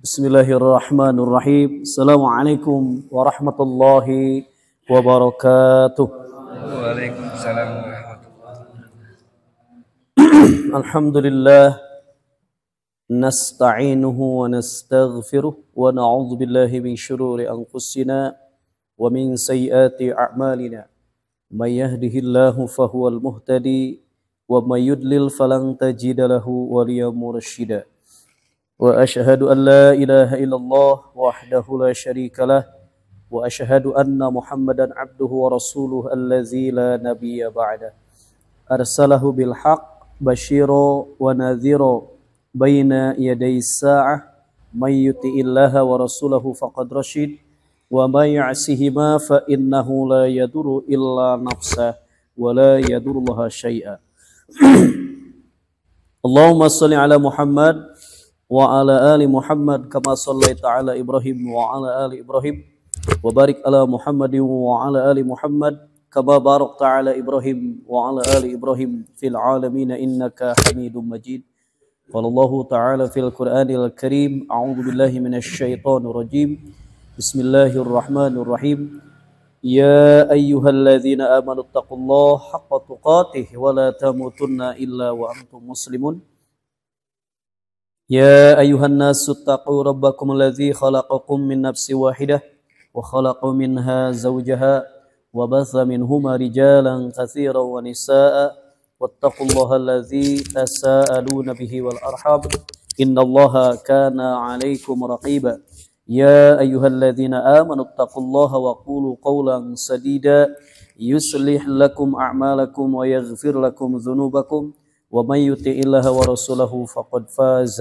Bismillahirrahmanirrahim. Assalamualaikum warahmatullahi wabarakatuh. Waalaikumsalam warahmatullahi Alhamdulillah nasta'inuhu wa nastaghfiruh wa na'udzu billahi min syururi anfusina wa min sayyiati a'malina. May yahdihillahu fahuwal muhtadi wa may yudlil falan tajida lahu waliyyan mursyida. Wa asyhadu an la ilaha illallah wahdahu la syarika lah wa asyhadu anna Muhammadan abduhu wa rasuluhu allazi la nabiyya ba'da. Arsalahu bil haqq basyira wa nadhira baina yaday sa'ah may yuti'illaha wa rasulahu faqad rasyid wa may ya'sihima fa innahu la yadurru illa nafsah wa la yadurrullaha syai'a. Allahumma shalli ala Muhammad wa ala ali Muhammad kama shallaita ala Ibrahim wa ala ali Ibrahim wa barik ala Muhammadin wa ala ali Muhammad kama barakta ala Ibrahim wa ala ali Ibrahim fil alamin innaka Hamidum Majid. Qala Allah ta'ala fil Qur'anil Karim, a'udzu billahi minasy syaithanir rajim. Bismillahirrahmanirrahim. Ya ayyuhalladzina amanu taqullaha haqqa tuqatih wa la tamutunna illa wa antum muslimun. يا أيها الناس اتقوا ربكم الذي خلقكم من نفس واحدة وخلق منها زوجها وبث منهما رجالا كثيرا ونساء واتقوا الله الذي تساءلون به والأرحام إن الله كان عليكم رقيبا يا أيها الذين آمنوا اتقوا الله وقولوا قولا سديدا يصلح لكم أعمالكم ويغفر لكم ذنوبكم ومن يطع الله ورسوله فقد فاز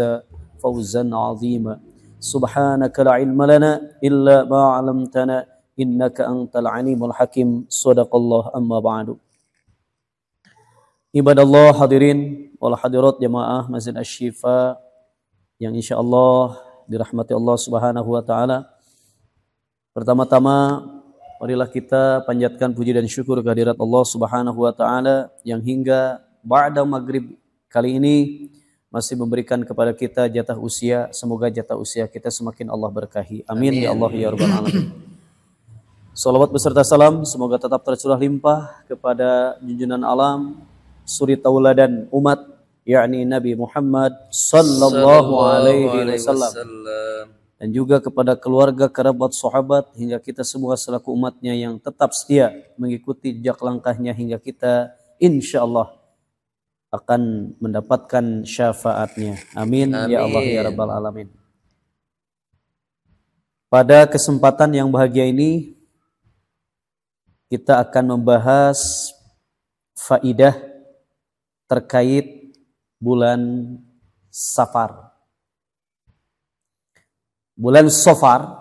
فوزا عظيما سبحانك لا علم لنا إلا ما علمتنا إنك أنت العليم الحكيم صدق الله أما بعد. Ibadallah hadirin wal hadirat jamaah Masjid Asy-Syifa yang insyaallah dirahmati Allah Subhanahu wa taala. Pertama-tama marilah kita panjatkan puji dan syukur kehadirat Allah Subhanahu wa taala yang hingga ba'da maghrib kali ini masih memberikan kepada kita jatah usia. Semoga jatah usia kita semakin Allah berkahi. Amin, ya Allah ya Rabbal Alamin. Salawat beserta salam semoga tetap tercurah limpah kepada junjungan alam, suri tauladan umat, yakni Nabi Muhammad sallallahu alaihi wasallam, dan juga kepada keluarga, kerabat, sahabat hingga kita semua selaku umatnya yang tetap setia mengikuti jejak langkahnya hingga kita insyaallah akan mendapatkan syafaatnya. Amin, amin ya Allah ya Rabbal Alamin. Pada kesempatan yang bahagia ini kita akan membahas faidah terkait bulan Safar. Bulan Safar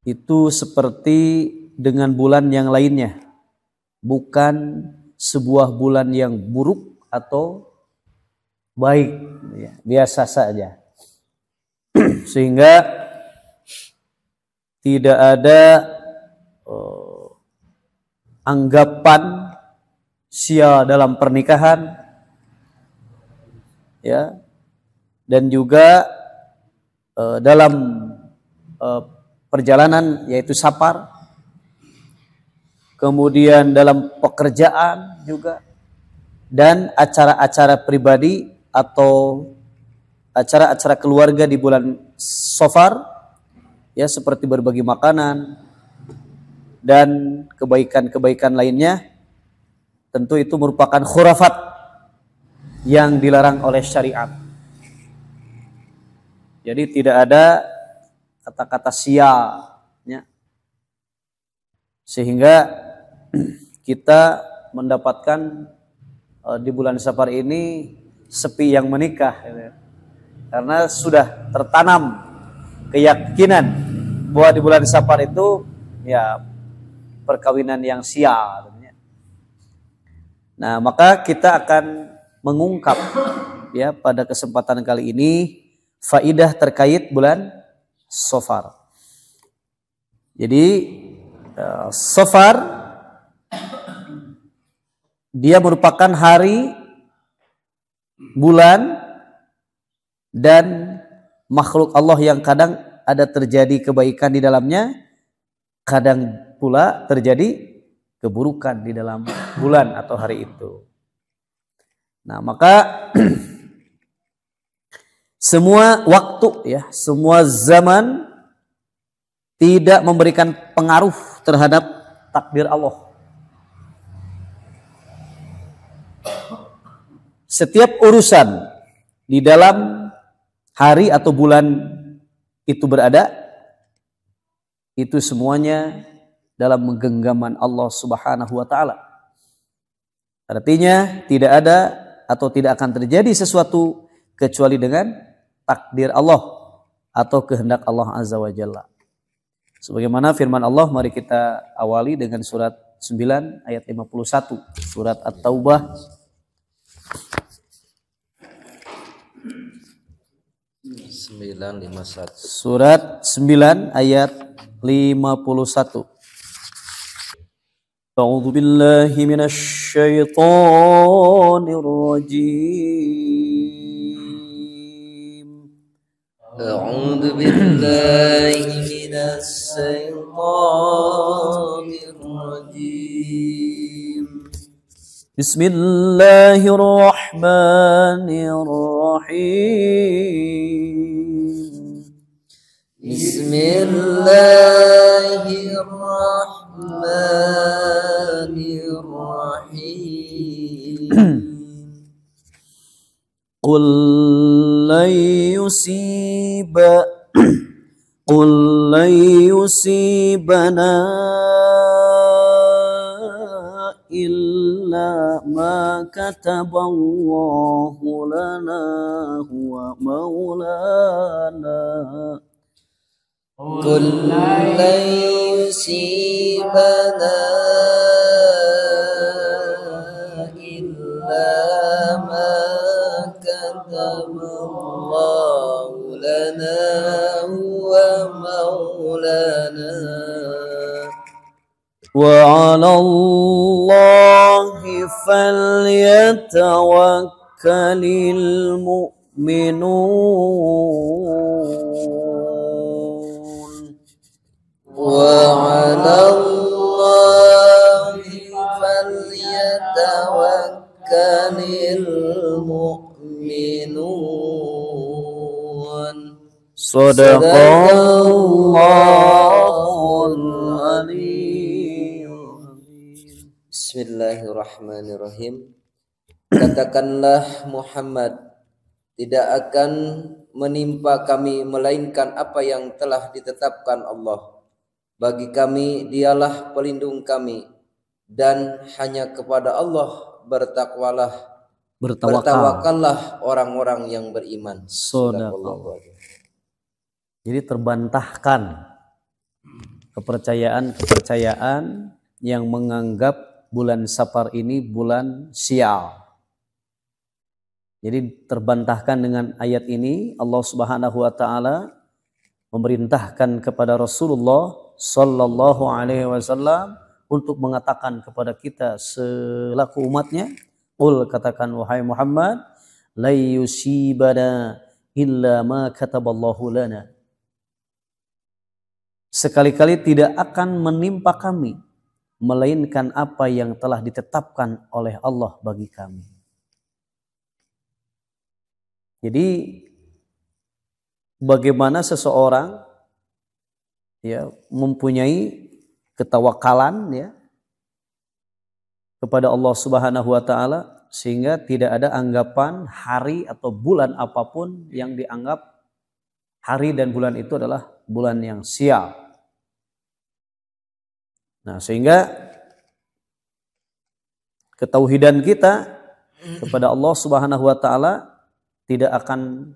itu seperti dengan bulan yang lainnya, bukan sebuah bulan yang buruk atau baik, ya, biasa saja. Sehingga tidak ada anggapan sia dalam pernikahan, ya, dan juga dalam perjalanan yaitu safar. Kemudian dalam pekerjaan juga, dan acara-acara pribadi atau acara-acara keluarga di bulan Safar, ya, seperti berbagi makanan dan kebaikan-kebaikan lainnya. Tentu itu merupakan khurafat yang dilarang oleh syariat. Jadi tidak ada kata-kata sia, ya. Sehingga kita mendapatkan di bulan Safar ini sepi yang menikah, karena sudah tertanam keyakinan bahwa di bulan Safar itu ya perkawinan yang sia. Nah, maka kita akan mengungkap ya pada kesempatan kali ini faidah terkait bulan Safar. Jadi Safar dia merupakan hari, bulan, dan makhluk Allah yang kadang ada terjadi kebaikan di dalamnya, kadang pula terjadi keburukan di dalam bulan atau hari itu. Nah, maka semua waktu ya, semua zaman tidak memberikan pengaruh terhadap takdir Allah. Setiap urusan di dalam hari atau bulan itu berada, itu semuanya dalam genggaman Allah Subhanahu wa taala. Artinya tidak ada atau tidak akan terjadi sesuatu kecuali dengan takdir Allah atau kehendak Allah Azza wa Jalla. Sebagaimana firman Allah, mari kita awali dengan surat 9 ayat 51, surat At-Taubah. Surat 9 ayat 51. A'udzu billahi minasy syaithanir rajim. A'udzu billahi minasy syaithanir rajim. Bismillahirrahmanirrahim. Bismillahirrahmanirrahim. Qul lan yusibana illa ma kataballahu lana huwa maulana. Qul lan yusibana illa ma kataballahu lana huwa maulana. Wa 'alallahi falyatawakkalil mu'minun. Wa 'alallahi falyatawakkalil mu'minun. Shadaqallahul alim. Bismillahirrahmanirrahim. Katakanlah Muhammad, tidak akan menimpa kami melainkan apa yang telah ditetapkan Allah. Bagi kami dialah pelindung kami, dan hanya kepada Allah bertawakallah orang-orang yang beriman. Shadaqallah. Jadi terbantahkan kepercayaan yang menganggap bulan Safar ini bulan sial. Jadi terbantahkan dengan ayat ini, Allah Subhanahu wa taala memerintahkan kepada Rasulullah sallallahu alaihi wasallam untuk mengatakan kepada kita selaku umatnya, qul, katakan wahai Muhammad, la yusibana illa ma kataballahu lana. Sekali-kali tidak akan menimpa kami melainkan apa yang telah ditetapkan oleh Allah bagi kami. Jadi bagaimana seseorang ya mempunyai ketawakalan ya kepada Allah Subhanahu wa taala sehingga tidak ada anggapan hari atau bulan apapun yang dianggap hari dan bulan itu adalah bulan yang sial. Nah, sehingga ketauhidan kita kepada Allah Subhanahu wa taala tidak akan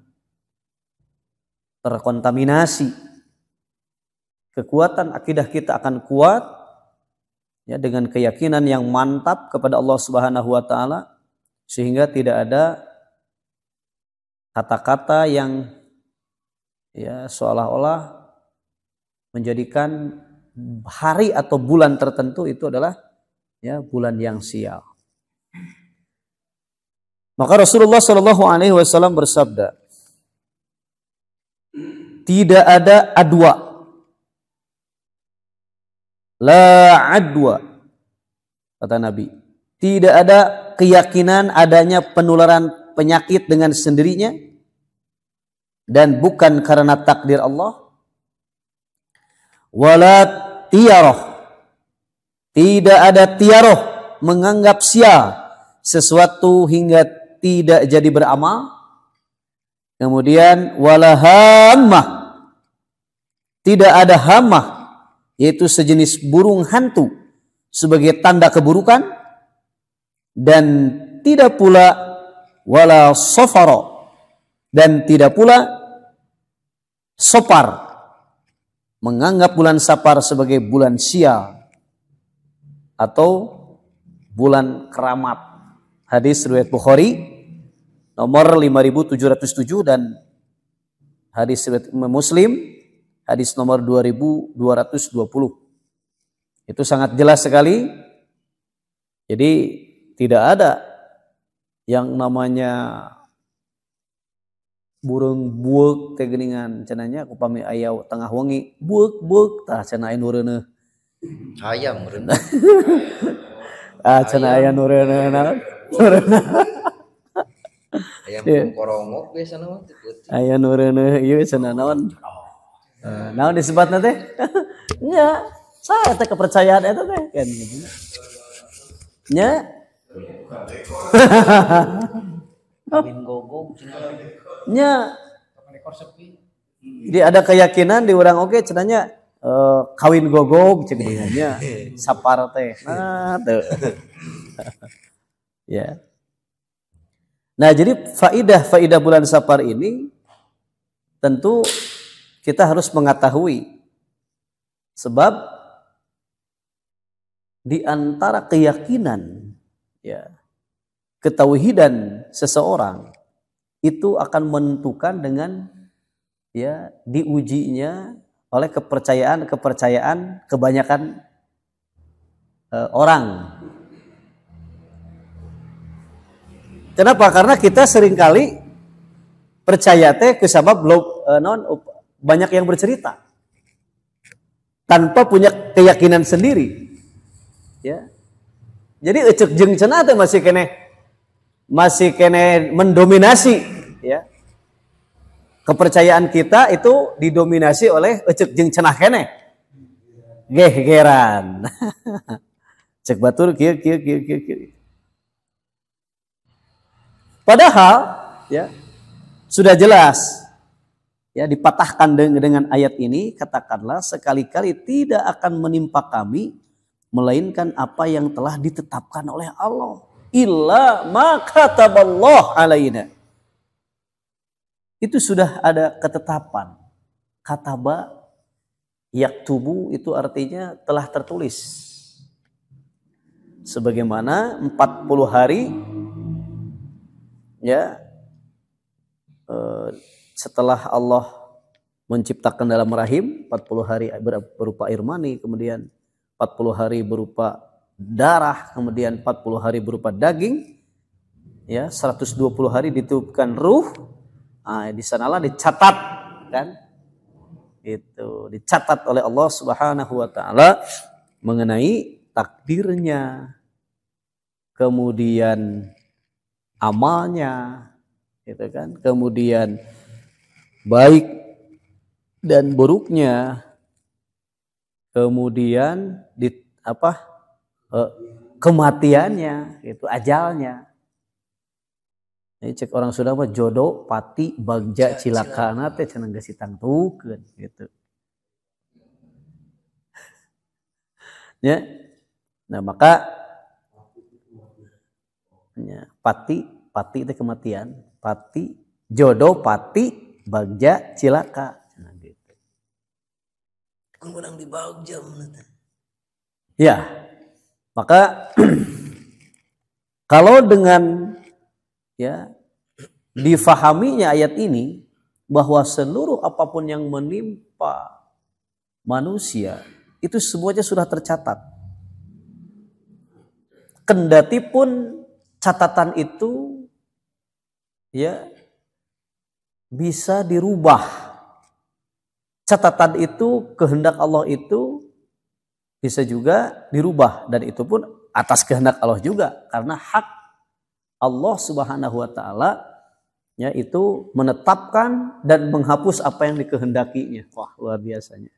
terkontaminasi. Kekuatan akidah kita akan kuat ya dengan keyakinan yang mantap kepada Allah Subhanahu wa taala sehingga tidak ada kata-kata yang ya seolah-olah menjadikan hari atau bulan tertentu itu adalah ya bulan yang sial. Maka Rasulullah Shallallahu alaihi wasallam bersabda, tidak ada adwa. La adwa, kata Nabi. Tidak ada keyakinan adanya penularan penyakit dengan sendirinya dan bukan karena takdir Allah. Wala tiyaroh, tidak ada tiyaroh, menganggap sia sesuatu hingga tidak jadi beramal. Kemudian wala hammah, tidak ada hammah, yaitu sejenis burung hantu sebagai tanda keburukan, dan tidak pula wala sofaro, dan tidak pula sopar, menganggap bulan Safar sebagai bulan sial atau bulan keramat. Hadis riwayat Bukhari nomor 5707 dan hadis riwayat Muslim hadis nomor 2220. Itu sangat jelas sekali. Jadi tidak ada yang namanya burung buek teh geuningan cenanya upami aya tengah wengi buek tah cenah aya nureuneuh Hayam meureun. cenah aya nureuneuh naon Hayam korongok biasana mah teu peuting. aya nureuneuh ieu cenah naon naon disebutna teh nya saha teh kepercayaan eta teh kan nya Kawin gogong nya. Jadi ada keyakinan di orang oge cenanya kawin gogog cek nya Safar teh. Nah, teu. Ya. Nah, jadi faidah bulan Safar ini tentu kita harus mengetahui sebab di antara keyakinan ya ketauhidan seseorang itu akan menentukan dengan ya diujinya oleh kepercayaan kebanyakan orang. Kenapa? Karena kita seringkali percaya teh kesabab banyak yang bercerita tanpa punya keyakinan sendiri. Ya. Jadi ecek jeung cenah teh masih kene mendominasi ya. Kepercayaan kita itu didominasi oleh ecek jeung cenah kene. Gegeran. Cek batur kieu. Padahal ya sudah jelas ya dipatahkan dengan ayat ini, katakanlah sekali-kali tidak akan menimpa kami melainkan apa yang telah ditetapkan oleh Allah. Illa ma kataballah alaina. Itu sudah ada ketetapan. Kataba yaktubu itu artinya telah tertulis. Sebagaimana 40 hari ya setelah Allah menciptakan dalam rahim 40 hari berupa air mani, kemudian 40 hari berupa darah, kemudian 40 hari berupa daging, ya 120 hari ditiupkan ruh. Nah, di sanalah dicatat kan, itu dicatat oleh Allah Subhanahu Wa Taala mengenai takdirnya, kemudian amalnya, gitu kan, kemudian baik dan buruknya. Kemudian kematiannya, itu ajalnya. Ini cek orang Sunda mah jodoh, pati, bagja, cilakana teh cenah geus ditangtukeun gitu. Ya. Nah, maka ya, pati teh kematian, pati, jodoh, pati, bagja, cilaka. Menang di bawah jam. Ya, maka kalau dengan ya difahaminya ayat ini bahwa seluruh apapun yang menimpa manusia itu semuanya sudah tercatat. Kendati pun catatan itu ya bisa dirubah catatan itu, kehendak Allah itu bisa juga dirubah, dan itu pun atas kehendak Allah juga, karena hak Allah Subhanahu wa taala ya itu menetapkan dan menghapus apa yang dikehendakinya. Wah, luar biasanya.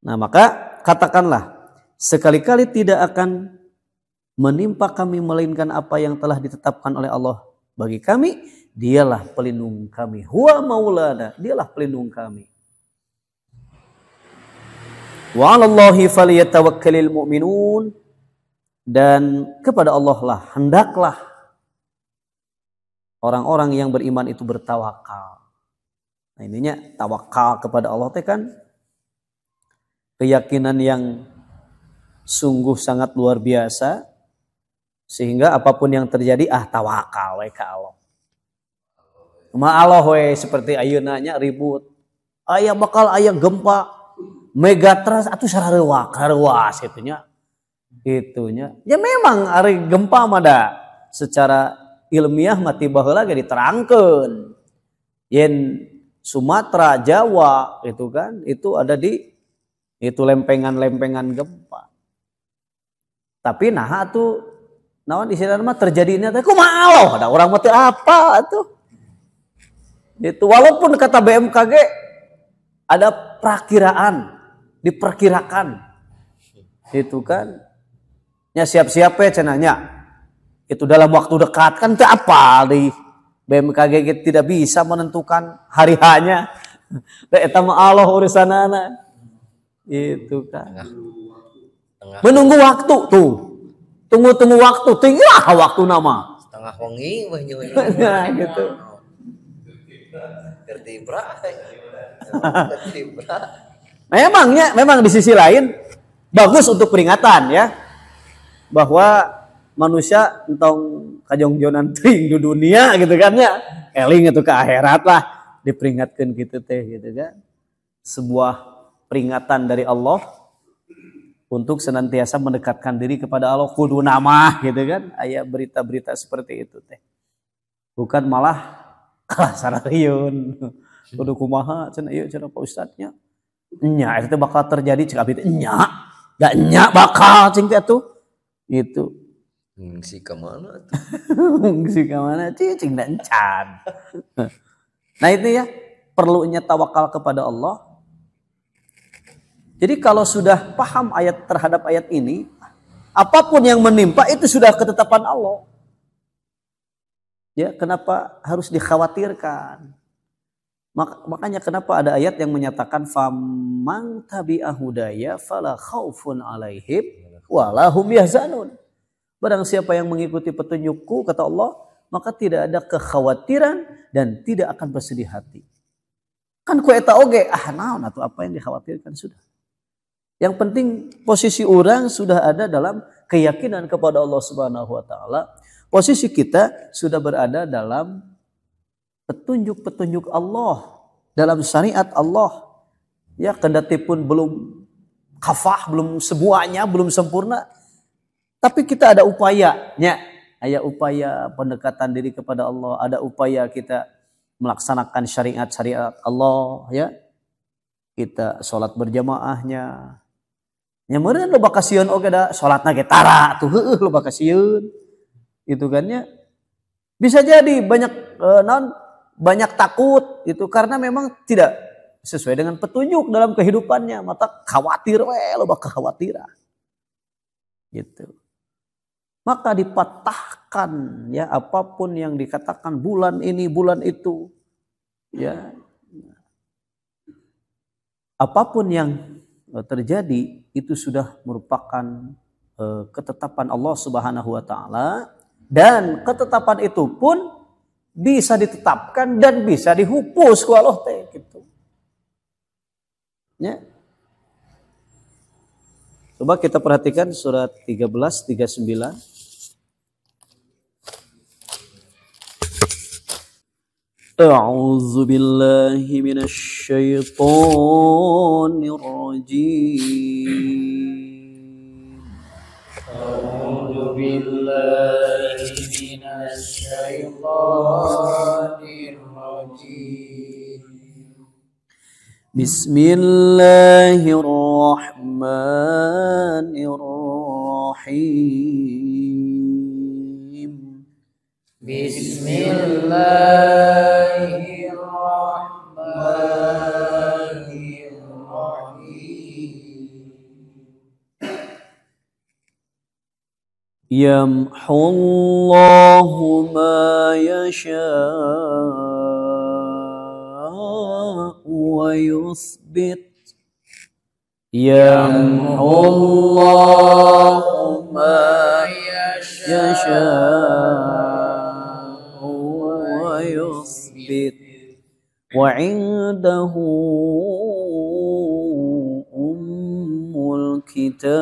Nah, maka katakanlah, sekali-kali tidak akan menimpa kami melainkan apa yang telah ditetapkan oleh Allah bagi kami. Dialah pelindung kami. Huwa maulana, dialah pelindung kami. Wa 'alallahi falyatawakkalul mu'minun, dan kepada Allah lah hendaklah orang-orang yang beriman itu bertawakal. Nah, ininya tawakal kepada Allah teh kan keyakinan yang sungguh sangat luar biasa, sehingga apapun yang terjadi tawakal we ka Allah. Ma Allah we seperti ayeuna nya ribut. Aya bakal aya gempa megatrust atuh sarareuwas itunya. Itunya. Ya memang ari gempa mah da secara ilmiah mati baheula ge diterangkeun. Yen Sumatera, Jawa itu kan itu ada di itu lempengan-lempengan gempa. Tapi nah tuh naon istilahna mah terjadinya teh kumaha Allah, ada orang mati apa tuh. Itu walaupun kata BMKG ada perakiraan, diperkirakan. Itu kan nya siap-siap ya cenanya. Itu dalam waktu dekat kan teu apa di BMKG tidak bisa menentukan hari hanya. Eta mah Allah urusanana. Itu kan. Menunggu waktu tuh. Tunggu waktu, tinggal waktu nama. Setengah wengi weh nyoy. Nah, gitu. Memang di sisi lain bagus untuk peringatan ya, bahwa manusia entong kajongjonan teuing di dunia gitu kan ya, eling itu ke akhirat lah diperingatkan gitu teh gitu kan. Sebuah peringatan dari Allah untuk senantiasa mendekatkan diri kepada Allah, kudu nama gitu kan. Aya berita-berita seperti itu teh. Bukan malah kalah sarariun. Kudu kumaha cenah ieu cenah Pak Ustadznya. Nya itu bakal terjadi cek abdi teh nya. Da nya bakal cing teh atuh. Itu. Ngsi ka mana tuh? Ngsi ka mana cing da encan. Nah itu ya, perlunya tawakal kepada Allah. Jadi kalau sudah paham terhadap ayat ini, apapun yang menimpa itu sudah ketetapan Allah. Ya, kenapa harus dikhawatirkan? Makanya kenapa ada ayat yang menyatakan famang tabi'a hudaya fala khaufun 'alaihim wala hum yahzanun. Barang siapa yang mengikuti petunjukku kata Allah, maka tidak ada kekhawatiran dan tidak akan bersedih hati. Kan ku eta oge naon atuh apa yang dikhawatirkan sudah. Yang penting posisi orang sudah ada dalam keyakinan kepada Allah Subhanahu wa taala. Posisi kita sudah berada dalam petunjuk-petunjuk Allah, dalam syariat Allah. Ya, kendati pun belum kafah, belum semuanya, belum sempurna. Tapi kita ada upayanya. Ada upaya pendekatan diri kepada Allah, ada upaya kita melaksanakan syariat-syariat Allah, ya. Kita sholat berjamaahnya. Nya meureun loba kasieun oge da salatna ge tara tuh heueuh loba kasieun. Itu kan ya. Bisa jadi banyak takut itu karena memang tidak sesuai dengan petunjuk dalam kehidupannya, maka khawatir loba kekhawatiran. Gitu. Maka dipatahkan ya apapun yang dikatakan bulan ini bulan itu ya. Apapun yang terjadi itu sudah merupakan ketetapan Allah Subhanahu wa taala, dan ketetapan itu pun bisa ditetapkan dan bisa dihapus ku Allah teh gitu. Ya. Coba kita perhatikan surat 13:39. A'udzu billahi minasy syaithanir rajim. A'udzu billahi Bismillahirrahmanirrahim. Yamhullahu ma yasha'u wa yuthbit. Yamhullahu ma yasha'u wa yuthbit. Wa 'indahu ummul kitab.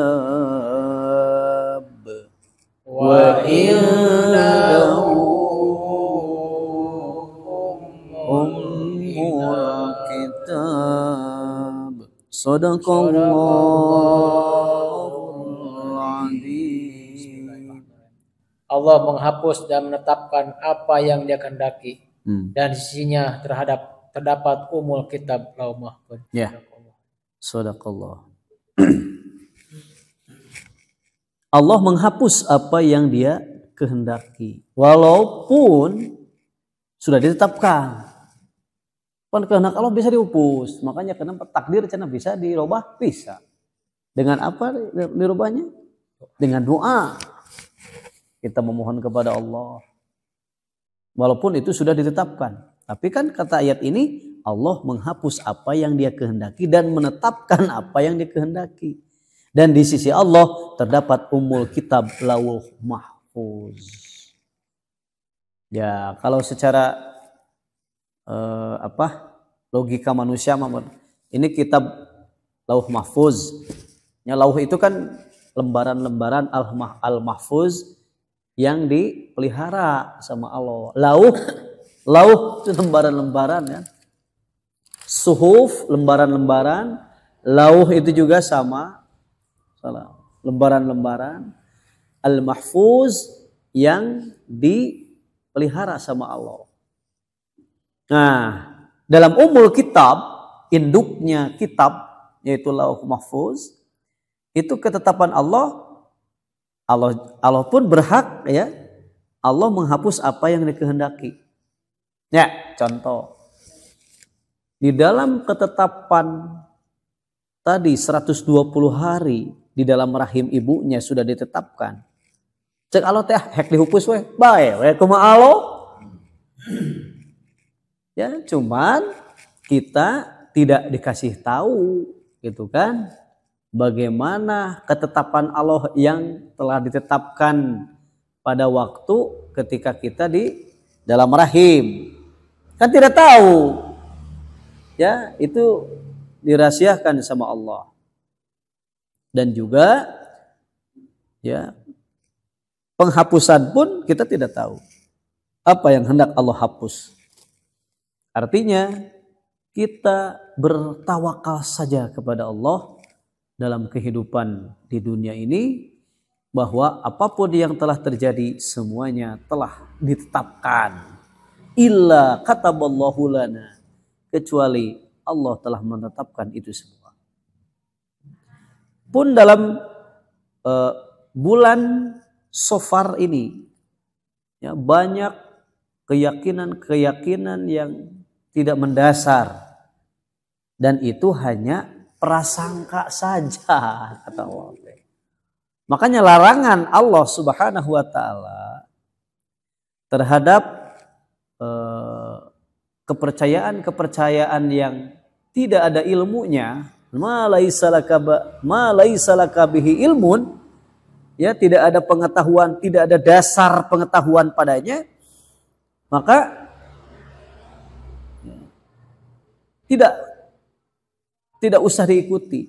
Wa indahu ummul kitab. Shadaqallahul azim. Allah menghapus dan menetapkan apa yang Dia kehendaki. Dan di sisinya terdapat umul kitab lauh mahfuz. Ya. Shadaqallah. Allah menghapus apa yang Dia kehendaki, walaupun sudah ditetapkan. Kan kehendak Allah bisa dihapus, makanya kenapa takdir cenah bisa dirubah? Bisa. Dengan apa dirubahnya? Dengan doa. Kita memohon kepada Allah. Walaupun itu sudah ditetapkan. Tapi kan kata ayat ini, Allah menghapus apa yang Dia kehendaki dan menetapkan apa yang Dia kehendaki. Dan di sisi Allah terdapat umul kitab lauh mahfuz. Ya, kalau secara logika manusia, ini kitab lauh mahfuz. Ya, lauh itu kan lembaran-lembaran al-mahfuz yang dipelihara sama Allah. Lauh itu lembaran-lembaran ya. Suhuf lembaran-lembaran, lauh itu juga sama. Lembaran-lembaran al-mahfuz yang dipelihara sama Allah. Nah, dalam umul kitab, induknya kitab yaitu lauh mahfuz, itu ketetapan Allah pun berhak ya, Allah menghapus apa yang dikehendaki. Ya, contoh. Di dalam ketetapan tadi 120 hari di dalam rahim ibunya sudah ditetapkan. Cek Allah teh hek dihupus we, bae we kumaha Allah. Ya, cuman kita tidak dikasih tahu gitu kan. Bagaimana ketetapan Allah yang telah ditetapkan pada waktu ketika kita di dalam rahim. Kan tidak tahu. Ya, itu dirahasiakan sama Allah. Dan juga ya, penghapusan pun kita tidak tahu apa yang hendak Allah hapus. Artinya kita bertawakal saja kepada Allah dalam kehidupan di dunia ini, bahwa apapun yang telah terjadi semuanya telah ditetapkan. Illa kataballahu lana, kecuali Allah telah menetapkan itu semua. Pun dalam bulan Safar ini ya, banyak keyakinan-keyakinan yang tidak mendasar, dan itu hanya prasangka saja kata Allah. Makanya larangan Allah Subhanahu wa taala terhadap kepercayaan-kepercayaan yang tidak ada ilmunya, ma laisa laka bihi ilmun, ya, tidak ada pengetahuan, tidak ada dasar pengetahuan padanya, maka tidak usah diikuti.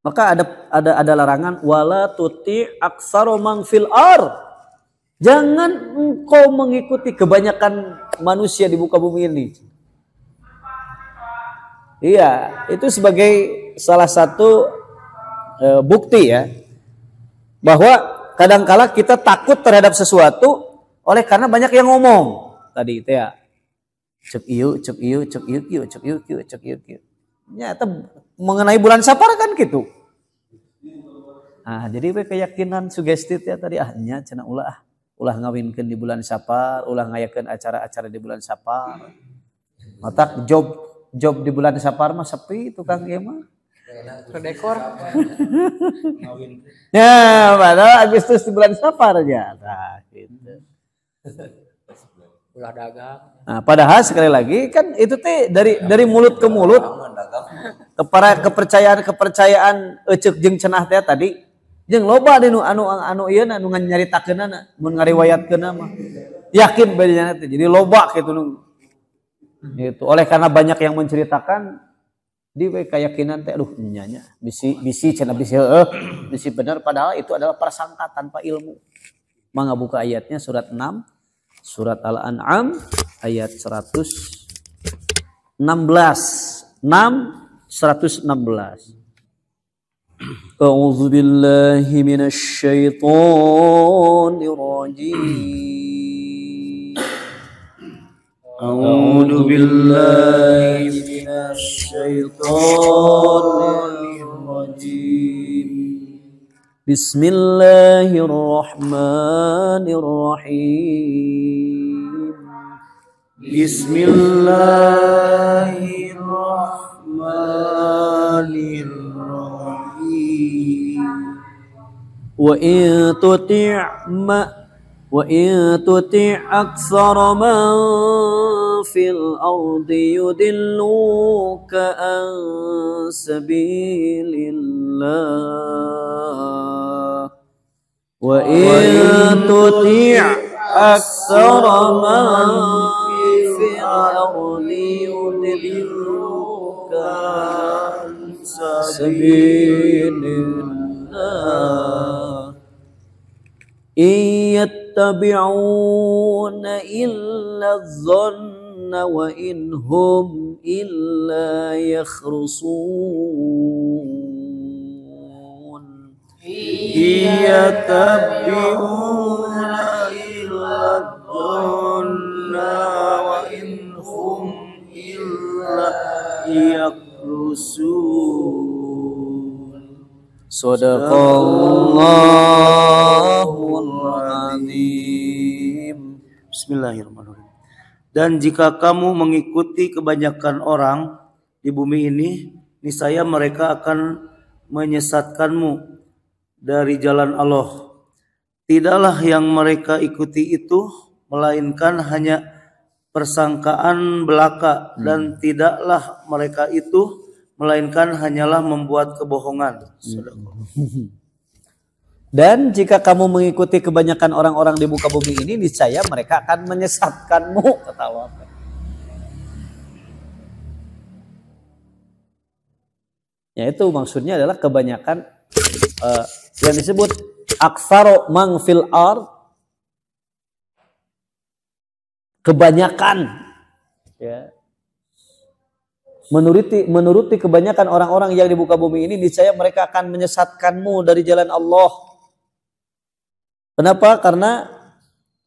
Maka ada larangan wala tuti aktsara man fil ar. Jangan engkau mengikuti kebanyakan manusia di muka bumi ini. Iya, itu sebagai salah satu bukti ya, bahwa kadangkala kita takut terhadap sesuatu oleh karena banyak yang ngomong. Tadi itu ya. Cek ieu, cek ieu, cek ieu, cek ieu, cek ieu. Nyata mengenai bulan Safar kan gitu. Nah, jadi keyakinan sugesti ya tadi nya cenah ulah ngawinkeun di bulan Safar, ulah ngayakeun acara-acara di bulan Safar. Matak job di bulan Safar mah sepi tukang ieu mah. Dekor. Ya, padahal Agustus di bulan Safar aja. Nah, gitu. Ulah dagang. Nah, padahal sekali lagi kan itu teh dari mulut ke mulut kepercayaan eceuk jeung cenah teh tadi jeung loba di anu ieu anu nyaritakeunana mun ngariwayatkeunna mah yakin badina teh jadi loba kitu nu gitu. Oleh karena banyak yang menceritakan di keyakinan teh aduh nya bisi cenah bisi bener padahal itu adalah prasangka tanpa ilmu. Mangga buka ayatnya surat 6 surat Al-An'am ayat 116. 116. A'udzu billahi minasy syaithanir rajim. A'udzu billahi minasy syaithanir rajim. Bismillahirrahmanirrahim. Bismillahirrahmanirrahim. Wa in tuti' aktsara man fil ardi yudilluka an sabilillah. Wa in tuti' aktsara man fil ardi yudilluka an sabilillah. Iyattabi'una illa dhanna wa inhum illa yakhrusun. Iyattabi'una illa dhanna wa inhum illa yakhrusun. Shadaqallahul azim. Bismillahirrahmanirrahim. Dan jika kamu mengikuti kebanyakan orang di bumi ini, niscaya mereka akan menyesatkanmu dari jalan Allah. Tidaklah yang mereka ikuti itu melainkan hanya persangkaan belaka dan tidaklah mereka itu melainkan hanyalah membuat kebohongan. Dan jika kamu mengikuti kebanyakan orang-orang di muka bumi ini, niscaya mereka akan menyesatkanmu, kata Allah. Ya itu maksudnya adalah kebanyakan yang disebut aktsaro man fil ard, kebanyakan, ya. Menuruti kebanyakan orang-orang yang di muka bumi ini, niscaya mereka akan menyesatkanmu dari jalan Allah. Kenapa? Karena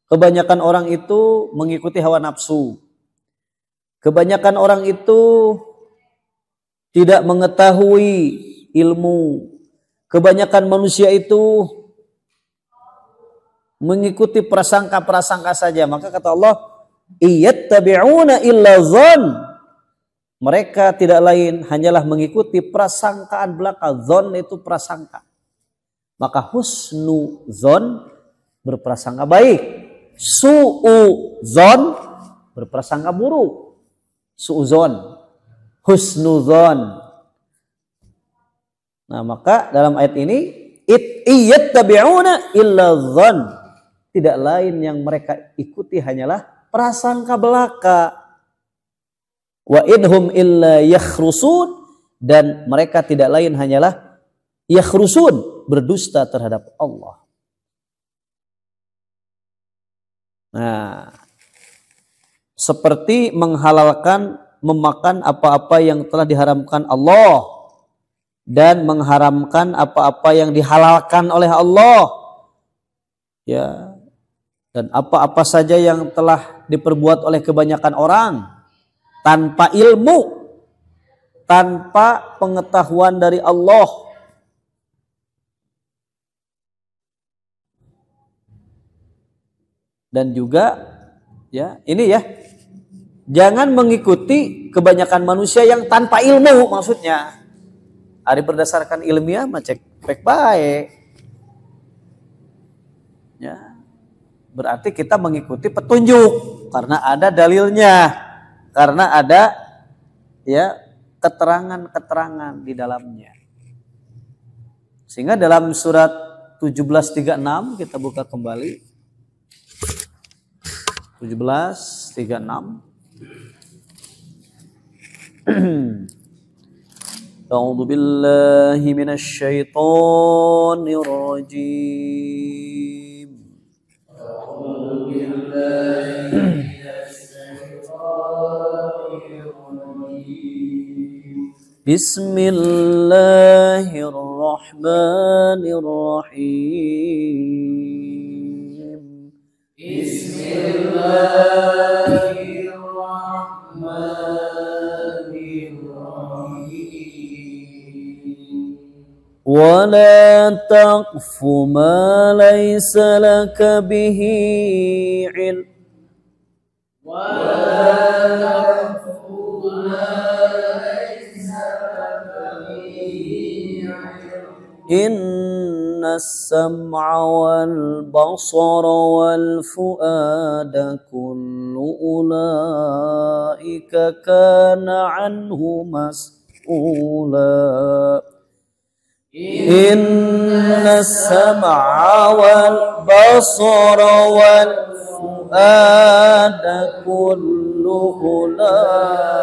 kebanyakan orang itu mengikuti hawa nafsu. Kebanyakan orang itu tidak mengetahui ilmu. Kebanyakan manusia itu mengikuti prasangka-prasangka saja. Maka kata Allah, iyattabi'una illa dhann. Mereka tidak lain hanyalah mengikuti prasangkaan belaka. Dzon itu prasangka. Maka husnu dzon berprasangka baik. Su'u dzon berprasangka buruk. Su'uzon, husnu dzon. Nah, maka dalam ayat ini iyattabi'una illa dzon. Tidak lain yang mereka ikuti hanyalah prasangka belaka. Wa idhum illa yakhrusun, dan mereka tidak lain hanyalah yakhrusun, berdusta terhadap Allah. Nah, seperti menghalalkan memakan apa-apa yang telah diharamkan Allah dan mengharamkan apa-apa yang dihalalkan oleh Allah, ya, dan apa-apa saja yang telah diperbuat oleh kebanyakan orang tanpa ilmu, tanpa pengetahuan dari Allah. Dan juga ya, ini ya, jangan mengikuti kebanyakan manusia yang tanpa ilmu, maksudnya. Ari berdasarkan ilmiah mah cek baik. Ya. Berarti kita mengikuti petunjuk karena ada dalilnya, karena ada ya keterangan-keterangan di dalamnya. Sehingga dalam surat 17:36 kita buka kembali. 17:36. A'udzu billahi minasy syaithanir rajim. A'udzu billahi minasy syaithanir rajim. Bismillahirrahmanirrahim. Bismillahirrahmanirrahim. Wa la taqfu ma laysa laka bihi ilm. Wa la taqfu ma laysa laka bihi ilm. Inna as-sam'a wal basara wal fu'ada kullu ulaika kana anhu mas'ula. Inna as-sam'a wal basara wal fu'ada kullu ulaika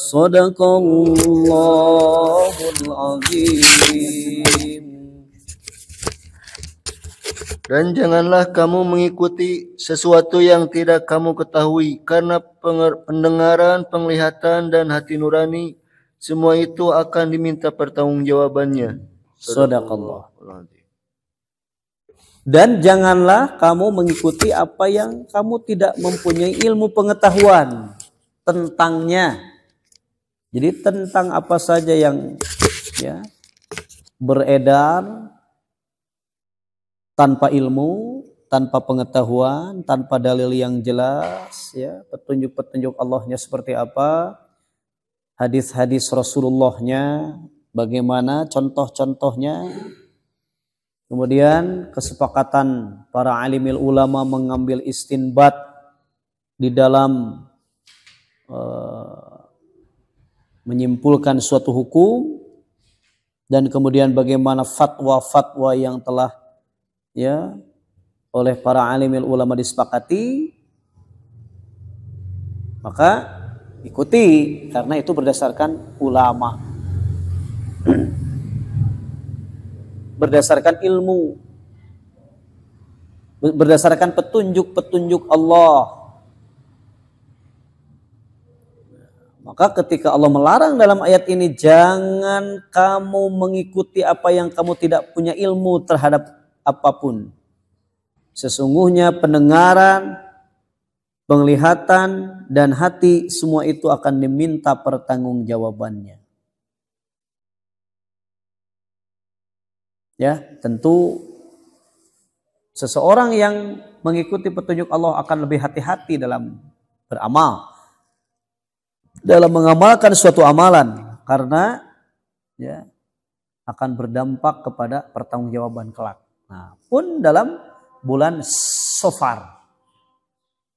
Sadaqallahul azim. Dan janganlah kamu mengikuti sesuatu yang tidak kamu ketahui, karena pendengaran, penglihatan, dan hati nurani, semua itu akan diminta pertanggungjawabannya. Sadaqallahul azim. Dan janganlah kamu mengikuti apa yang kamu tidak mempunyai ilmu pengetahuan tentangnya. Jadi tentang apa saja yang ya beredar tanpa ilmu, tanpa pengetahuan, tanpa dalil yang jelas, ya, petunjuk-petunjuk Allahnya seperti apa, hadis-hadis Rasulullahnya bagaimana, contoh-contohnya. Kemudian kesepakatan para alimil ulama mengambil istinbat di dalam menyimpulkan suatu hukum, dan kemudian bagaimana fatwa-fatwa yang telah ya oleh para alimil ulama disepakati, maka ikuti karena itu berdasarkan ulama, berdasarkan ilmu, berdasarkan petunjuk-petunjuk Allah. Maka ketika Allah melarang dalam ayat ini, jangan kamu mengikuti apa yang kamu tidak punya ilmu terhadap apapun. Sesungguhnya pendengaran, penglihatan, dan hati semua itu akan diminta pertanggungjawabannya. Ya, tentu seseorang yang mengikuti petunjuk Allah akan lebih hati-hati dalam beramal, dalam mengamalkan suatu amalan, karena ya akan berdampak kepada pertanggungjawaban kelak. Nah, pun dalam bulan Safar,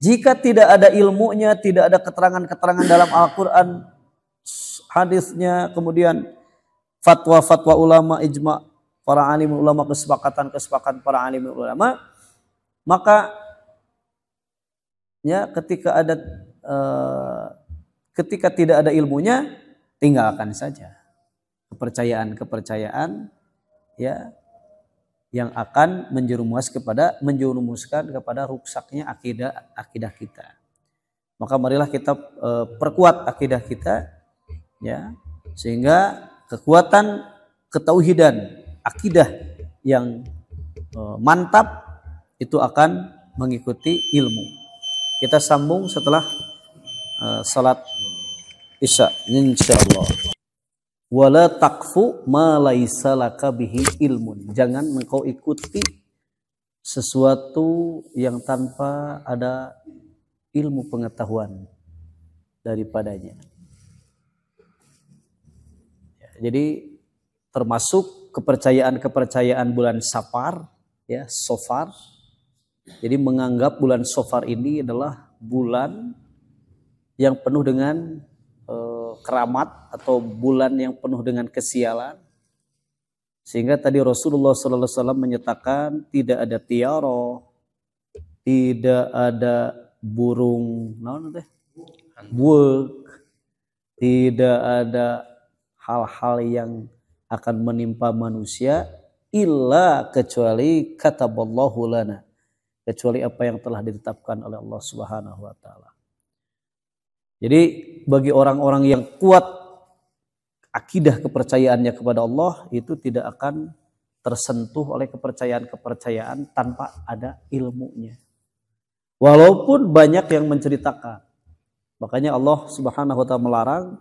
jika tidak ada ilmunya, tidak ada keterangan-keterangan dalam Al-Quran, hadisnya, kemudian fatwa-fatwa ulama, ijma para alim ulama, kesepakatan para alim ulama, maka ya ketika tidak ada ilmunya, tinggalkan saja kepercayaan ya yang akan menjerumuskan kepada rusaknya akidah kita. Maka marilah kita perkuat akidah kita Ya, sehingga kekuatan ketauhidan, akidah yang mantap itu akan mengikuti ilmu. Kita sambung setelah salat Isya insyaallah. Wala taqfu ma laisa laka bihi ilmun. Jangan engkau ikuti sesuatu yang tanpa ada ilmu pengetahuan daripadanya. Jadi termasuk kepercayaan bulan Safar, ya, Safar. Jadi menganggap bulan Safar ini adalah bulan yang penuh dengan keramat atau bulan yang penuh dengan kesialan. Sehingga tadi Rasulullah SAW menyatakan tidak ada tiara, tidak ada burung, buek, tidak ada hal-hal yang akan menimpa manusia illa kecuali kataballahu lana, kecuali apa yang telah ditetapkan oleh Allah Subhanahu wa taala. Jadi bagi orang-orang yang kuat akidah kepercayaannya kepada Allah itu tidak akan tersentuh oleh kepercayaan-kepercayaan tanpa ada ilmunya. Walaupun banyak yang menceritakan. Makanya Allah Subhanahu wa taala melarang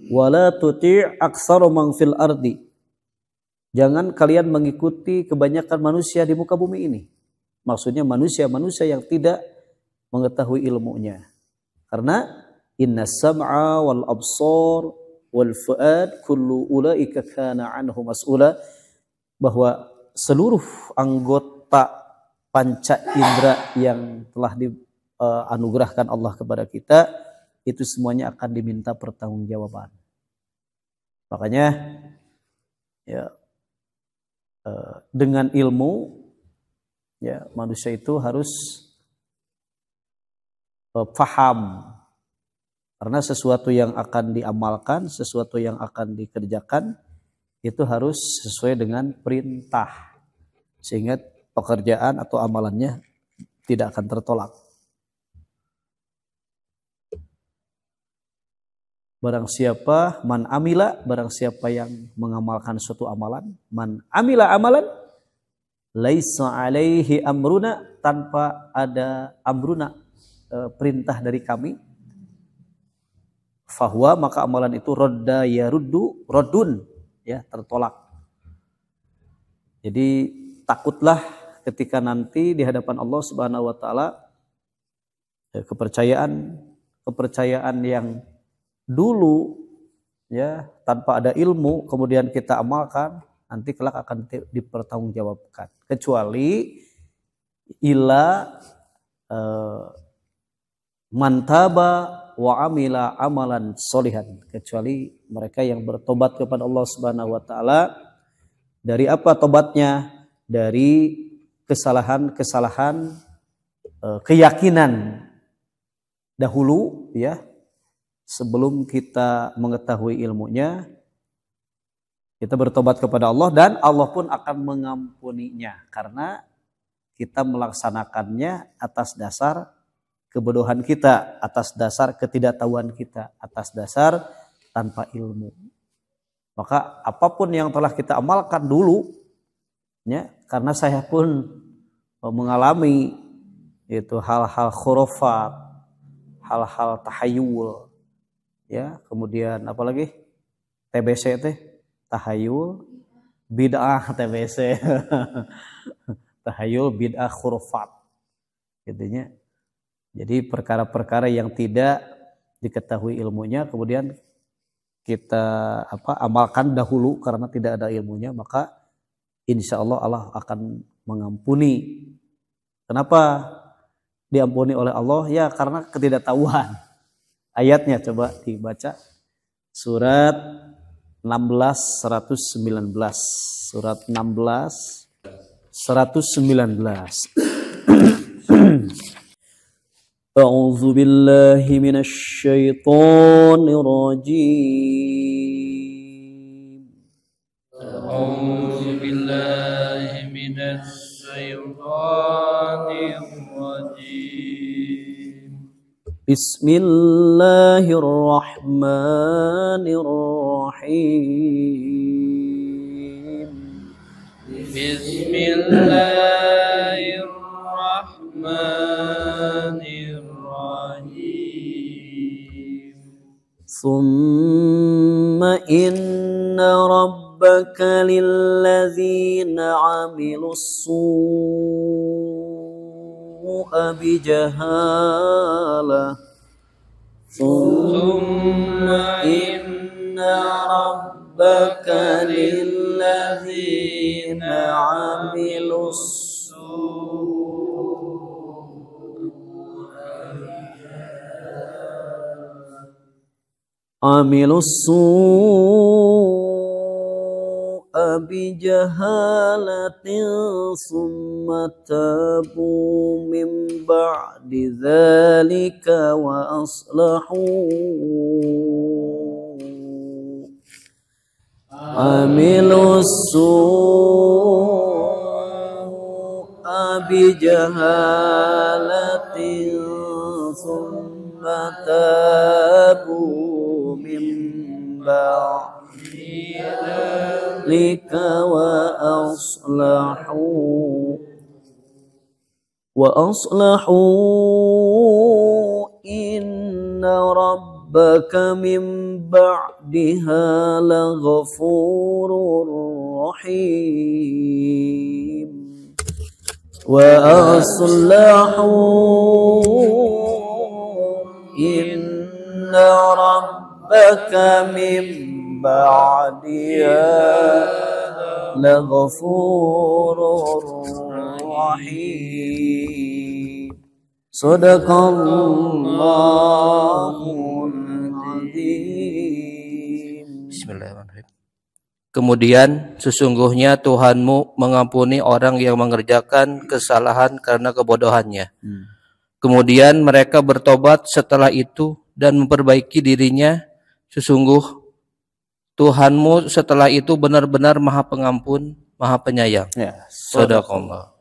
wala tuti' aktsaru man fil ardi. Jangan kalian mengikuti kebanyakan manusia di muka bumi ini. Maksudnya manusia-manusia yang tidak mengetahui ilmunya. Karena inna sam'a wal absar wal fuad kullu ulaika kana anhu mas'ula, bahwa seluruh anggota panca indera yang telah dianugerahkan Allah kepada kita itu semuanya akan diminta pertanggungjawaban. Makanya ya dengan ilmu ya manusia itu harus paham. Karena sesuatu yang akan diamalkan, sesuatu yang akan dikerjakan itu harus sesuai dengan perintah. Sehingga pekerjaan atau amalannya tidak akan tertolak. Barang siapa barang siapa yang mengamalkan suatu amalan, man amila amalan laisa alaihi amruna, tanpa ada amruna, perintah dari kami, fahuwa, maka amalan itu rodda rodun, ya, tertolak. Jadi takutlah ketika nanti di hadapan Allah Subhanahu wa taala kepercayaan yang dulu ya tanpa ada ilmu kemudian kita amalkan, nanti kelak akan dipertanggungjawabkan, kecuali ila mantaba wa amila amalan solihan, kecuali mereka yang bertobat kepada Allah Subhanahu wa taala. Dari apa tobatnya? Dari kesalahan-kesalahan keyakinan dahulu, ya, sebelum kita mengetahui ilmunya, kita bertobat kepada Allah dan Allah pun akan mengampuninya karena kita melaksanakannya atas dasar kebodohan kita, atas dasar ketidaktahuan kita, atas dasar tanpa ilmu. Maka apapun yang telah kita amalkan dulu, ya, karena saya pun mengalami itu hal-hal khurafat, hal-hal tahayul, ya, kemudian apalagi TBC teh, tahayul, bid'ah TBC, tahayul, bid'ah, khurafat, intinya. Jadi perkara-perkara yang tidak diketahui ilmunya kemudian kita amalkan dahulu karena tidak ada ilmunya, maka insya Allah Allah akan mengampuni. Kenapa diampuni oleh Allah? Ya karena ketidaktahuan. Ayatnya coba dibaca, surat 16:119, surat 16:119. A'udzu billahi minasy syaithanir rajim. A'udzu billahi minasy syaithanir rajim. Bismillahirrahmanirrahim. Bismillahirrahmanirrahim. Thumma inna rabbaka lilladzina 'amilus su'a bijahalah. Thumma inna rabbaka lilladzina 'amilus su'a bijahalatin thumma tabu min ba'di dzalika wa aslahu amilus su'a bijahalatin thumma tabu min ba'di dzalika wa aslahu inna rabbaka min ba'diha laghafurur rahim wa aslahu inna rabbaka min ba'diha laghafurur rahim. Sadaqallahul azim. Bismillahirrahmanirrahim. Kemudian sesungguhnya Tuhanmu mengampuni orang yang mengerjakan kesalahan karena kebodohannya. Kemudian mereka bertobat setelah itu dan memperbaiki dirinya. Sesungguh Tuhanmu setelah itu benar-benar Maha Pengampun, Maha Penyayang. Ya, Shadaqallah.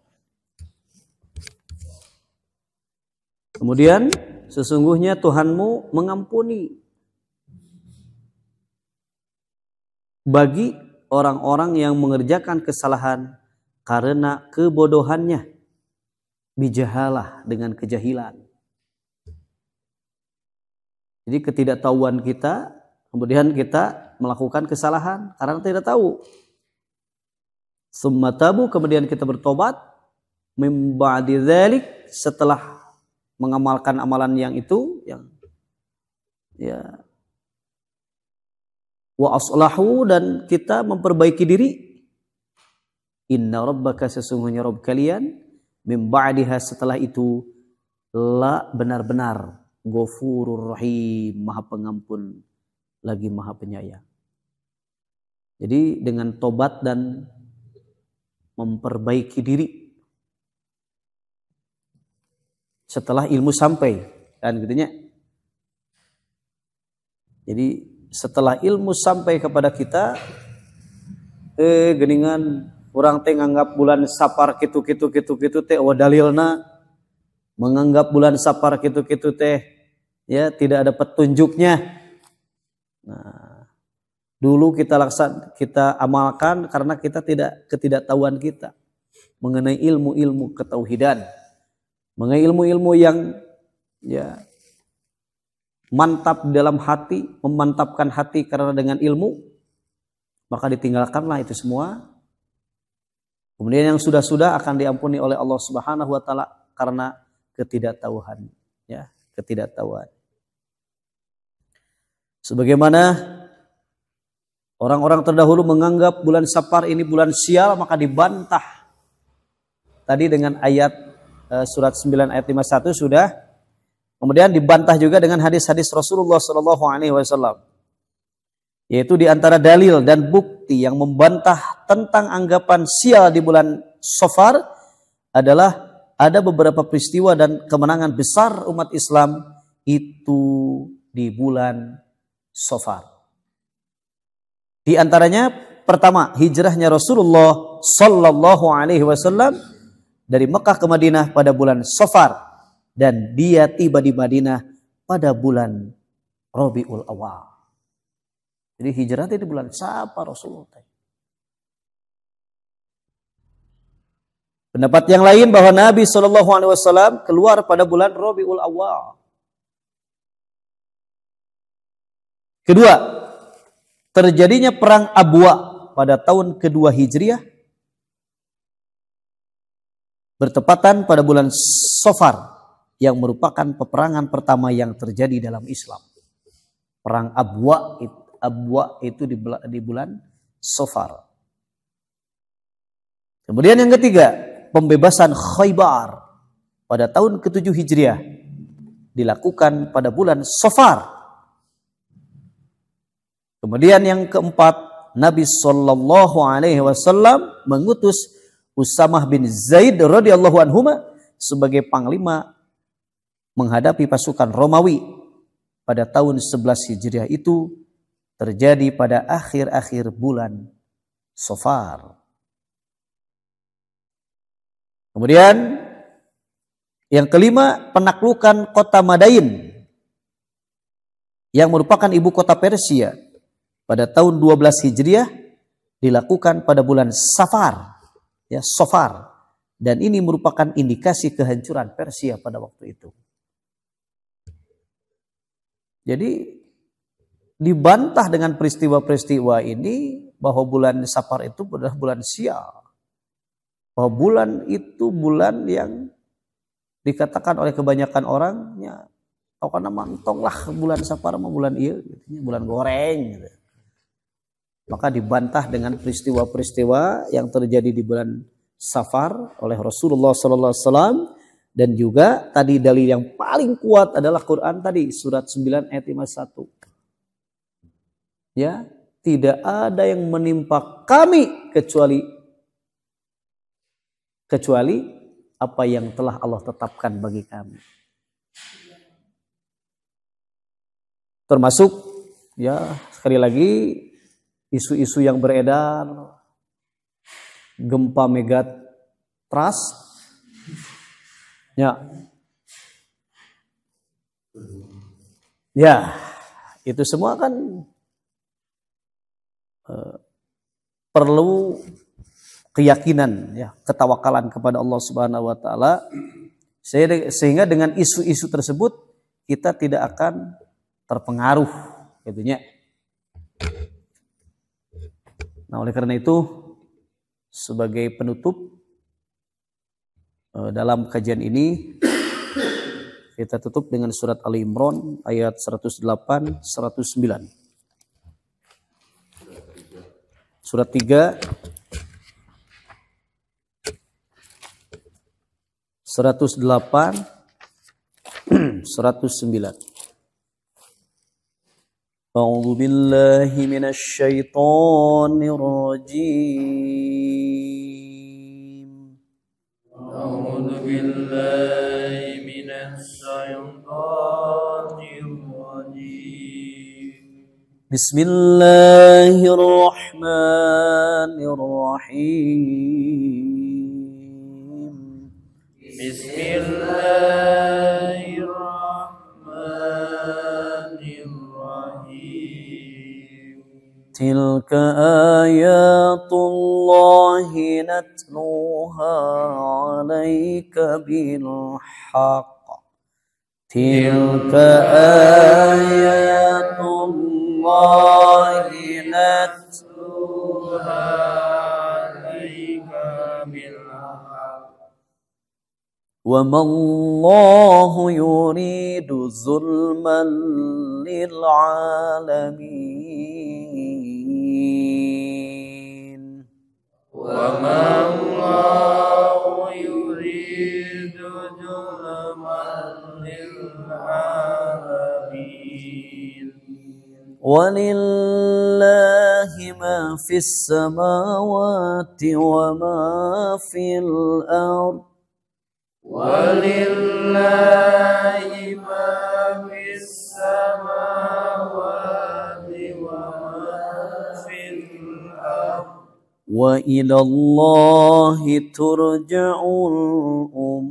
Kemudian sesungguhnya Tuhanmu mengampuni bagi orang-orang yang mengerjakan kesalahan karena kebodohannya, bijahalah, dengan kejahilan. Jadi ketidaktahuan kita, kemudian kita melakukan kesalahan karena tidak tahu. Summa tabu, kemudian kita bertobat, mim ba'di dzalik, setelah mengamalkan amalan yang itu, yang ya, wa aslahu, dan kita memperbaiki diri. Inna rabbaka, sesungguhnya Rabb kalian, mim ba'diha, setelah itu, la, benar-benar, Ghafurur Rahim, Maha Pengampun lagi Maha Penyayang. Jadi dengan tobat dan memperbaiki diri setelah ilmu sampai, kan gitunya. Jadi setelah ilmu sampai kepada kita, geningan orang teh nganggap bulan Sapar kitu teh dalilna, menganggap bulan Sapar kitu teh ya tidak ada petunjuknya. Nah, dulu kita amalkan karena kita ketidaktahuan kita mengenai ilmu-ilmu ketauhidan, mengenai ilmu-ilmu yang ya mantap dalam hati, memantapkan hati karena dengan ilmu, maka ditinggalkanlah itu semua. Kemudian yang sudah-sudah akan diampuni oleh Allah Subhanahu wa taala karena ketidaktahuan, ya, ketidaktahuan. Sebagaimana orang-orang terdahulu menganggap bulan Sapar ini bulan sial, maka dibantah tadi dengan ayat surat 9 ayat 51 sudah. Kemudian dibantah juga dengan hadis-hadis Rasulullah SAW, yaitu di antara dalil dan bukti yang membantah tentang anggapan sial di bulan Safar adalah ada beberapa peristiwa dan kemenangan besar umat Islam itu di bulan Safar. Di antaranya pertama, hijrahnya Rasulullah SAW dari Mekah ke Madinah pada bulan Safar, dan dia tiba di Madinah pada bulan Rabiul Awal. Jadi hijrah di bulan siapa Rasulullah? Pendapat yang lain bahwa Nabi SAW keluar pada bulan Rabiul Awal. Kedua, terjadinya perang Abwa pada tahun kedua Hijriah bertepatan pada bulan Safar yang merupakan peperangan pertama yang terjadi dalam Islam. Perang Abwa itu di bulan Safar. Kemudian yang ketiga, pembebasan Khaybar pada tahun ke-7 Hijriah dilakukan pada bulan Safar. Kemudian yang keempat, Nabi Shallallahu Alaihi Wasallam mengutus Usamah bin Zaid radhiyallahu anhuma sebagai panglima menghadapi pasukan Romawi pada tahun 11 Hijriah itu terjadi pada akhir-akhir bulan Safar. Kemudian yang kelima, penaklukan kota Madain yang merupakan ibu kota Persia pada tahun 12 Hijriah dilakukan pada bulan Safar, ya Safar, dan ini merupakan indikasi kehancuran Persia pada waktu itu. Jadi dibantah dengan peristiwa-peristiwa ini bahwa bulan Safar itu adalah bulan sial, bahwa bulan itu bulan yang dikatakan oleh kebanyakan orangnya, oh karena mantong lah bulan Safar sama bulan iya, bulan goreng gitu. Maka dibantah dengan peristiwa-peristiwa yang terjadi di bulan Safar oleh Rasulullah SAW. Dan juga tadi dalil yang paling kuat adalah Quran tadi, surat 9 ayat 51. Ya, tidak ada yang menimpa kami kecuali apa yang telah Allah tetapkan bagi kami. Termasuk ya sekali lagi isu-isu yang beredar, gempa megatrust, ya itu semua kan perlu keyakinan, ya ketawakalan kepada Allah Subhanahu Wa Taala, sehingga dengan isu-isu tersebut kita tidak akan terpengaruh, gitunya. Nah, oleh karena itu, sebagai penutup dalam kajian ini, kita tutup dengan surat Ali Imran ayat 108, 109. Surat 3, 108, 109. أعوذ بالله من الشيطان الرجيم أعوذ بالله من الشيطان الرجيم بسم الله الرحمن الرحيم بسم الله الرحمن الرحيم تلك آيات الله نتلوها عليك بالحق تلك آيات الله نتلوها عليك بالحق وما الله يريد ظلما للعالمين وما الله يريد ظلما للعالمين ولله ما في السماوات وما في الأرض ولله ما في السماوات وما في الأرض وإلى الله ترجع الأمور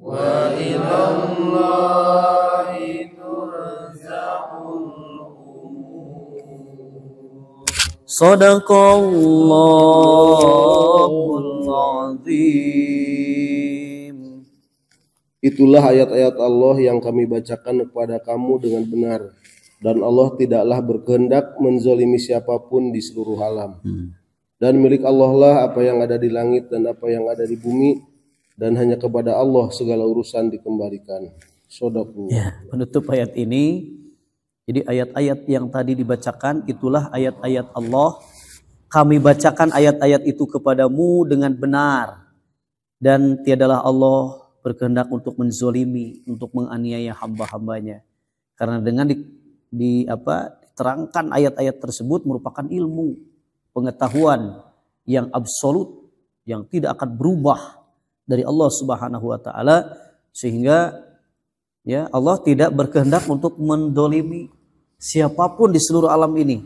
wa ilallahi turja'ul umur. Sadaqallahul azim. Itulah ayat-ayat Allah yang kami bacakan kepada kamu dengan benar. Dan Allah tidaklah berkehendak menzalimi siapapun di seluruh alam. Dan milik Allah lah apa yang ada di langit dan apa yang ada di bumi. Dan hanya kepada Allah segala urusan dikembalikan. Shadaqallah. Ya, penutup ayat ini. Jadi ayat-ayat yang tadi dibacakan itulah ayat-ayat Allah. Kami bacakan ayat-ayat itu kepadamu dengan benar. Dan tiadalah Allah berkehendak untuk menzolimi, untuk menganiaya hamba-hambanya. Karena dengan diterangkan ayat-ayat tersebut merupakan ilmu, pengetahuan yang absolut, yang tidak akan berubah dari Allah Subhanahu wa taala, sehingga ya Allah tidak berkehendak untuk mendolimi siapapun di seluruh alam ini.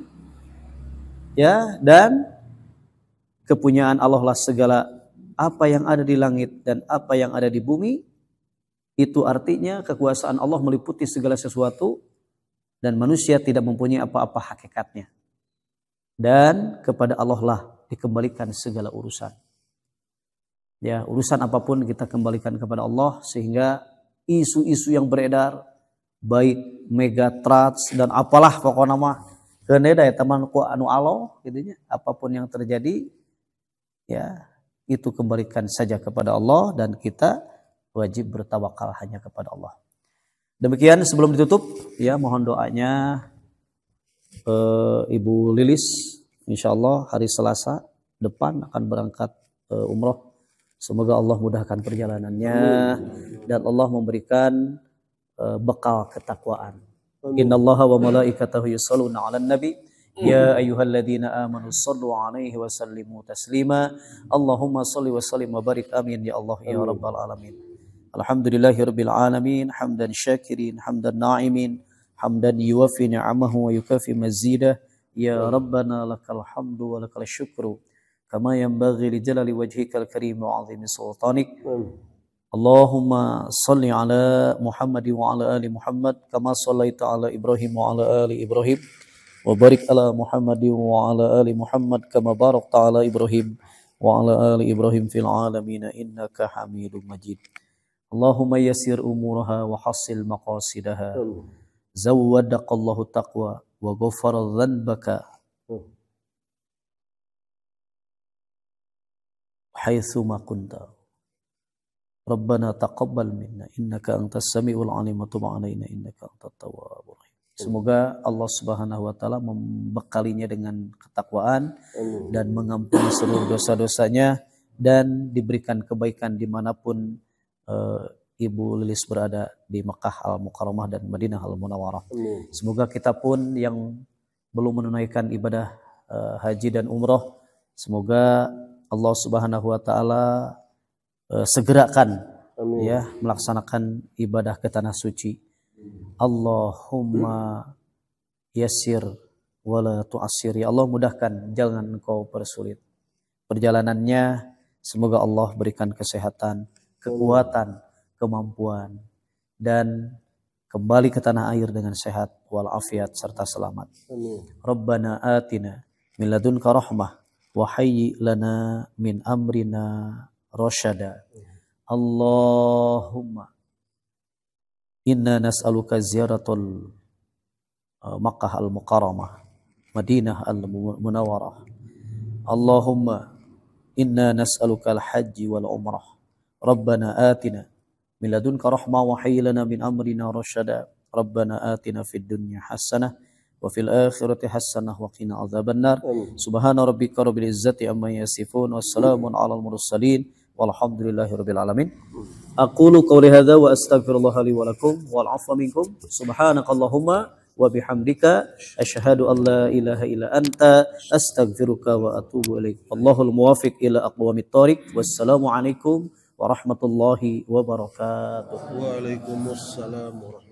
Ya, dan kepunyaan Allah lah segala apa yang ada di langit dan apa yang ada di bumi. Itu artinya kekuasaan Allah meliputi segala sesuatu dan manusia tidak mempunyai apa-apa hakikatnya. Dan kepada Allah lah dikembalikan segala urusan. Ya, urusan apapun kita kembalikan kepada Allah, sehingga isu-isu yang beredar baik megatrust dan apalah pokoknya mah keuneuh ya teman ku anu alo gitu nya, apapun yang terjadi ya itu kembalikan saja kepada Allah dan kita wajib bertawakal hanya kepada Allah. Demikian sebelum ditutup ya, mohon doanya Ibu Lilis insyaallah hari Selasa depan akan berangkat umroh. Semoga Allah mudahkan perjalanannya dan Allah memberikan bekal ketakwaan. Innallaha wa malaikatahu yusholluna 'alan nabi ya ayyuhalladzina amanu shallu 'alaihi wa sallimu taslima. Allahumma shalli wa sallim wa barik amin ya Allah ya rabbal alamin. Alhamdulillahirabbil alamin hamdan syakirin hamdan na'imin hamdan yuwaffi ni'amahu wa yukafi mazidah. Ya rabbana lakal hamdu wa lakal syukru kama yanbaghi li jalali wajhikal karim wa 'azimi sultanik. Allahumma salli ala Muhammad wa ala ali Muhammad kama sallaita ala Ibrahim wa ala ali Ibrahim wa barik ala Muhammad wa ala ali Muhammad kama barakta ala Ibrahim wa ala ali Ibrahim fil alamin innaka Hamidum Majid. Allahumma yassir umuraha wa hassil maqasidaha. Zawwadaqallahu taqwa wa ghafara dhanbaka haitsu ma kunta. Rabbana taqabbal minna innaka antas samiul alim wa tub alaina innaka antat tawwabur rahim. Semoga Allah Subhanahu wa taala membekalinya dengan ketakwaan dan mengampuni seluruh dosa-dosanya dan diberikan kebaikan dimanapun Ibu Lilis berada di Mekah Al-Mukarramah dan Madinah Al-Munawwarah. Semoga kita pun yang belum menunaikan ibadah haji dan umroh, semoga Allah Subhanahu wa taala segerakan ya melaksanakan ibadah ke tanah suci. Allahumma yassir wala tu'assir. Ya Allah mudahkan, jangan engkau persulit perjalanannya. Semoga Allah berikan kesehatan, kekuatan, kemampuan dan kembali ke tanah air dengan sehat walafiat serta selamat. Rabbana atina min ladunka rahmah wa hayyi lana min amrina rasyada. Allahumma inna nas'aluka ziyaratul Makkah al-Mukarramah Madinah al-Munawwarah. Allahumma inna nas'aluka al-hajji wal umrah. Rabbana atina min ladunka rahmah wa hayyi lana min amrina rasyada. Rabbana atina fid dunya hasanah wa fil akhirati hasanah wa qina adzabannar. Subhana rabbika rabbil izzati amma yasifun wassalamun alal mursalin walhamdulillahirabbil alamin. Aqulu qawli hadza wa astaghfirullah li wa lakum wal 'afwa minkum. Subhanakallahumma wa bihamdika asyhadu an la ilaha illa anta astaghfiruka wa atubu ilaik. Allahul muwaffiq ila aqwamit thoriq. Wassalamu alaikum warahmatullahi wabarakatuh. Waalaikumsalam warahmatullahi wabarakatuh.